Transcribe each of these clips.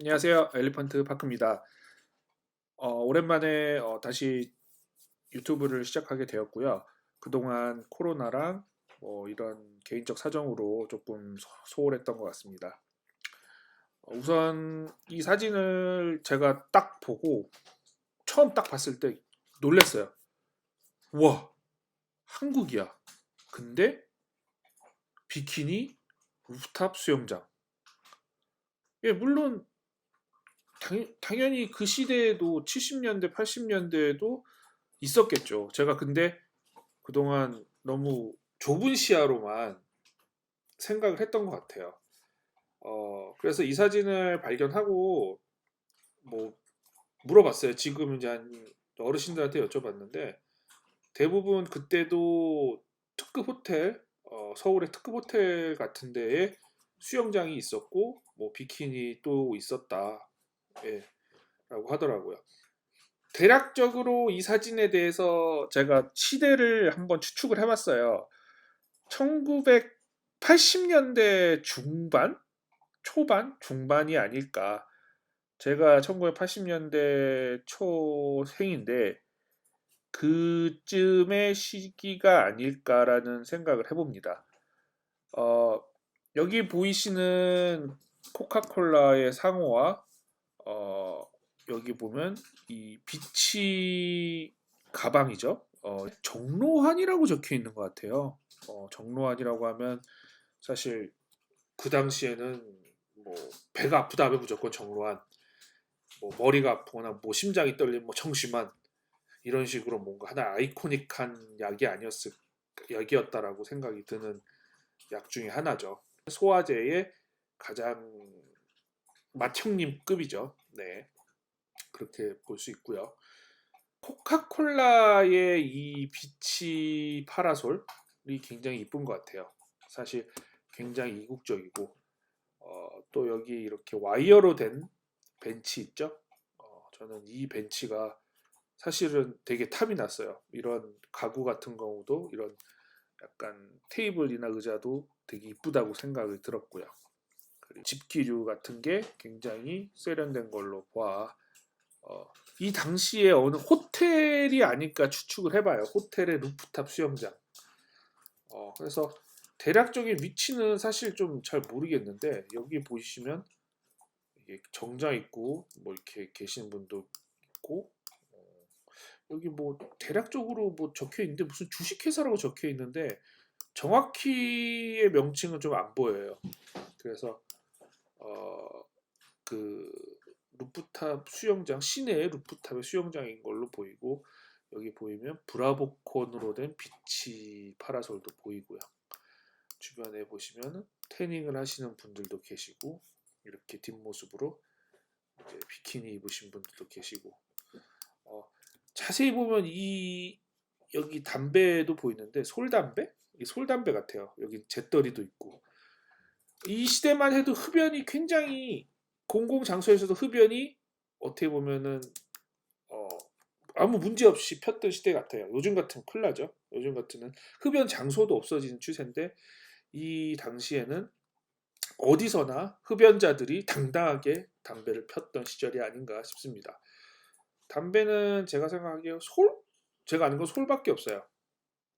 안녕하세요. 엘리펀트 파크입니다. 오랜만에 다시 유튜브를 시작하게 되었고요. 그동안 코로나랑 이런 개인적 사정으로 조금 소홀했던 것 같습니다. 우선 이 사진을 제가 딱 보고 처음 딱 봤을 때 놀랐어요. 우와, 한국이야. 근데 비키니 루프탑 수영장. 예, 물론 당연히 그 시대에도 70년대, 80년대에도 있었겠죠. 제가 근데 그동안 너무 좁은 시야로만 생각을 했던 것 같아요. 그래서 이 사진을 발견하고 뭐 물어봤어요. 지금 이제 한 어르신들한테 여쭤봤는데 대부분 그때도 특급 호텔, 서울의 특급 호텔 같은 데에 수영장이 있었고 뭐 비키니 또 있었다. 예, 라고 하더라고요. 대략적으로 이 사진에 대해서 제가 시대를 한번 추측을 해봤어요. 1980년대 중반? 초반? 중반이 아닐까. 제가 1980년대 초생인데 그쯤의 시기가 아닐까라는 생각을 해봅니다. 어, 여기 보이시는 코카콜라의 상호와 어, 여기 보면 이 비치 가방이죠. 정로환이라고 적혀 있는 것 같아요. 정로환이라고 하면 사실 그 당시에는 뭐 배가 아프다 하면 무조건 정로환, 뭐 머리가 아프거나 뭐 심장이 떨리면 뭐 청심환 이런 식으로 뭔가 하나 아이코닉한 약이었다라고 생각이 드는 약 중에 하나죠. 소화제의 가장 맏형님급이죠. 네, 그렇게 볼 수 있고요. 코카콜라의 이 비치 파라솔이 굉장히 이쁜 것 같아요. 사실 굉장히 이국적이고 또 여기 이렇게 와이어로 된 벤치 있죠? 저는 이 벤치가 사실은 되게 탐이 났어요. 이런 가구 같은 경우도 이런 약간 테이블이나 의자도 되게 이쁘다고 생각이 들었고요. 그리고 집기류 같은 게 굉장히 세련된 걸로 봐. 어, 이 당시에 어느 호텔이 아닐까 추측을 해봐요. 호텔의 루프탑 수영장. 그래서 대략적인 위치는 사실 좀 잘 모르겠는데 여기 보시면 이게 정자 있고 뭐 이렇게 계신 분도 있고 여기 뭐 대략적으로 뭐 적혀 있는데 무슨 주식회사라고 적혀 있는데 정확히의 명칭은 좀 안 보여요. 그래서 어, 그 루프탑 수영장 시내의 루프탑의 수영장인 걸로 보이고 여기 보이면 브라보콘으로 된 비치 파라솔도 보이고요. 주변에 보시면 태닝을 하시는 분들도 계시고 이렇게 뒷모습으로 이제 비키니 입으신 분들도 계시고 어, 자세히 보면 이 여기 담배도 보이는데 솔담배? 이 솔담배 같아요. 여기 잿더리도 있고 이 시대만 해도 흡연이 굉장히 공공 장소에서도 흡연이 어떻게 보면은 어, 아무 문제 없이 폈던 시대 같아요. 요즘 같으면 큰일 나죠. 요즘 같으면 흡연 장소도 없어지는 추세인데 이 당시에는 어디서나 흡연자들이 당당하게 담배를 폈던 시절이 아닌가 싶습니다. 담배는 제가 생각하기에 솔? 제가 아는 건 솔밖에 없어요.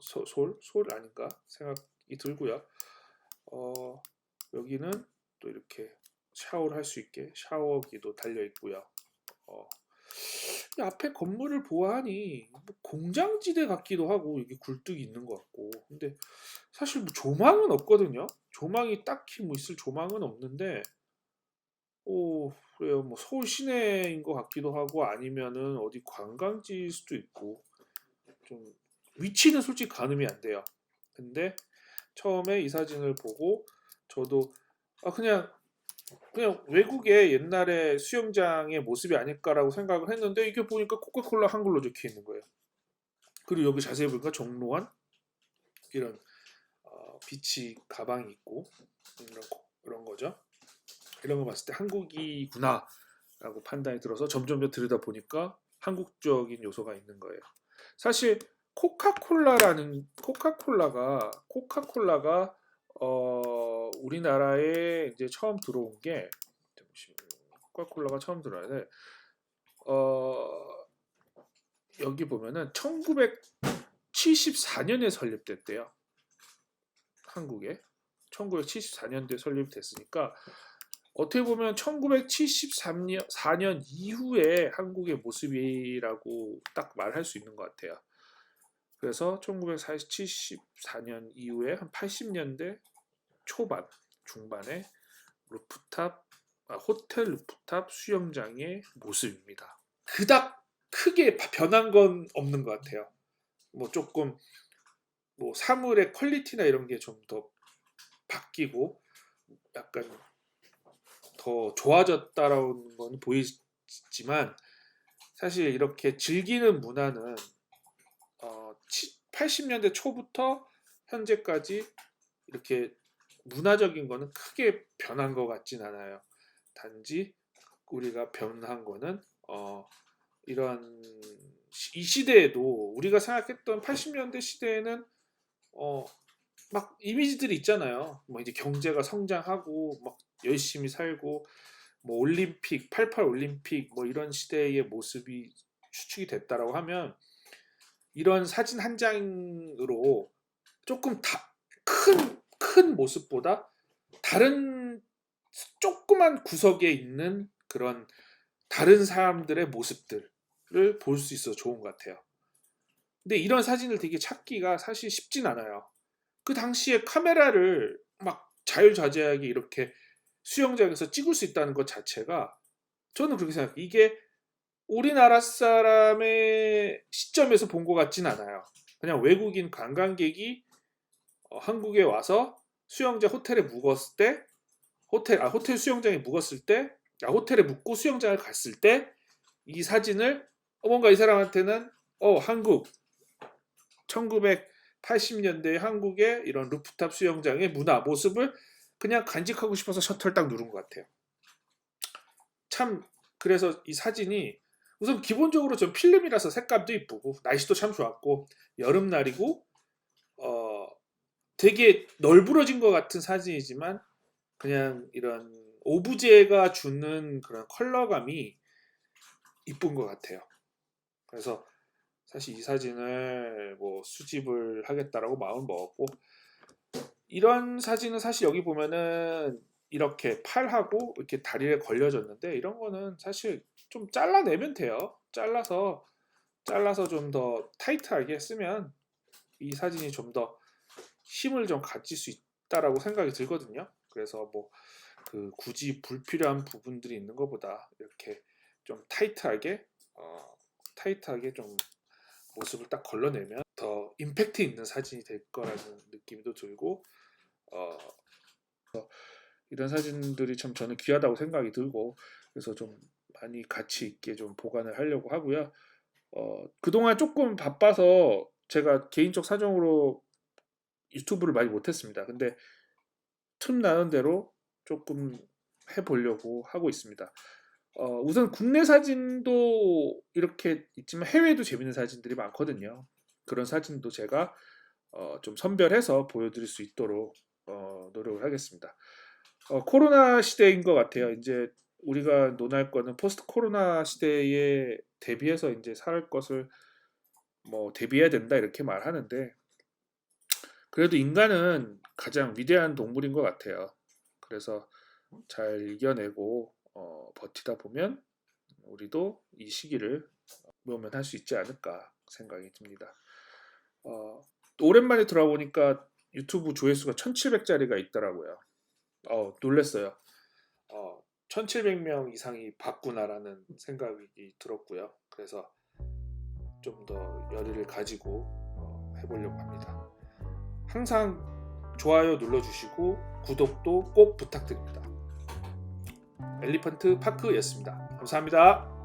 솔 아닌가 생각이 들고요. 어, 여기는 또 이렇게 샤워를 할 수 있게 샤워기도 달려 있고요. 어, 이 앞에 건물을 보아하니 뭐 공장지대 같기도 하고 이게 굴뚝이 있는 것 같고 근데 사실 뭐 조망은 없거든요. 조망이 딱히 뭐 있을 조망은 없는데 오 그래요. 뭐 서울 시내인 것 같기도 하고 아니면은 어디 관광지일 수도 있고 좀 위치는 솔직히 가늠이 안 돼요. 근데 처음에 이 사진을 보고 저도 그냥 외국의 옛날의 수영장의 모습이 아닐까라고 생각을 했는데 이게 보니까 코카콜라 한글로 적혀 있는 거예요. 그리고 여기 자세히 보니까 정로한 이런 비치 가방이 있고 이런 거죠. 이런 거 봤을 때 한국이구나라고 판단이 들어서 점점 더 들여다 보니까 한국적인 요소가 있는 거예요. 사실 코카콜라가 우리나라에 이제 처음 들어온 게 코카콜라가 처음 들어와요. 여기 보면은 1974년에 설립됐대요. 한국에 1974년도에 설립됐으니까 어떻게 보면 1974년 이후에 한국의 모습이라고 딱 말할 수 있는 것 같아요. 그래서 1974년 이후에 한 80년대 초반, 중반에 호텔 루프탑 수영장의 모습입니다. 그닥 크게 변한 건 없는 것 같아요. 뭐 조금 뭐 사물의 퀄리티나 이런 게 좀 더 바뀌고 약간 더 좋아졌다라는 건 보이지만 사실 이렇게 즐기는 문화는 80년대 초부터 현재까지 이렇게 문화적인 거는 크게 변한 것 같진 않아요. 단지 우리가 변한 거는 이런 이 시대에도 우리가 생각했던 80년대 시대에는 막 이미지들이 있잖아요. 뭐 이제 경제가 성장하고 막 열심히 살고 뭐 올림픽 88 올림픽 뭐 이런 시대의 모습이 추측이 됐다라고 하면 이런 사진 한 장으로 조금 큰 모습보다 다른 조그만 구석에 있는 그런 다른 사람들의 모습들을 볼 수 있어서 좋은 것 같아요. 근데 이런 사진을 되게 찾기가 사실 쉽진 않아요. 그 당시에 카메라를 막 자유자재하게 이렇게 수영장에서 찍을 수 있다는 것 자체가 저는 그렇게 생각해요. 이게 우리나라 사람의 시점에서 본 것 같진 않아요. 그냥 외국인 관광객이 한국에 와서 수영장 호텔에 묵었을 때 호텔 수영장에 묵었을 때 호텔에 묵고 수영장을 갔을 때 이 사진을 뭔가 이 사람한테는 한국 1980년대 한국의 이런 루프탑 수영장의 문화 모습을 그냥 간직하고 싶어서 셔터를 딱 누른 것 같아요. 참 그래서 이 사진이 우선 기본적으로 전 필름이라서 색감도 이쁘고 날씨도 참 좋았고 여름날이고 되게 널브러진 것 같은 사진이지만 그냥 이런 오브제가 주는 그런 컬러감이 이쁜 것 같아요. 그래서 사실 이 사진을 뭐 수집을 하겠다라고 마음 먹었고 이런 사진은 사실 여기 보면은 이렇게 팔하고 이렇게 다리에 걸려졌는데 이런 거는 사실 좀 잘라내면 돼요. 잘라서 좀 더 타이트하게 쓰면 이 사진이 좀 더 힘을 좀 가질 수 있다라고 생각이 들거든요. 그래서 뭐 그 굳이 불필요한 부분들이 있는 것보다 이렇게 좀 타이트하게 좀 모습을 딱 걸러내면 더 임팩트 있는 사진이 될 거라는 느낌도 들고 이런 사진들이 참 저는 귀하다고 생각이 들고 그래서 좀 많이 가치 있게 좀 보관을 하려고 하고요. 그동안 조금 바빠서 제가 개인적 사정으로 유튜브를 많이 못했습니다. 근데 틈 나는 대로 조금 해보려고 하고 있습니다. 우선 국내 사진도 이렇게 있지만 해외도 재밌는 사진들이 많거든요. 그런 사진도 제가 좀 선별해서 보여드릴 수 있도록 노력을 하겠습니다. 코로나 시대인 것 같아요. 이제 우리가 논할 거는 포스트 코로나 시대에 대비해서 이제 살 것을 뭐 대비해야 된다 이렇게 말하는데 그래도 인간은 가장 위대한 동물인 것 같아요. 그래서 잘 이겨내고 버티다 보면 우리도 이 시기를 모면할 수 있지 않을까 생각이 듭니다. 오랜만에 들어보니까 유튜브 조회수가 1700짜리가 있더라고요. 놀랬어요. 1700명 이상이 봤구나라는 생각이 들었고요. 그래서 좀 더 열의를 가지고 해보려고 합니다. 항상 좋아요 눌러주시고 구독도 꼭 부탁드립니다. 엘리펀트 파크였습니다. 감사합니다.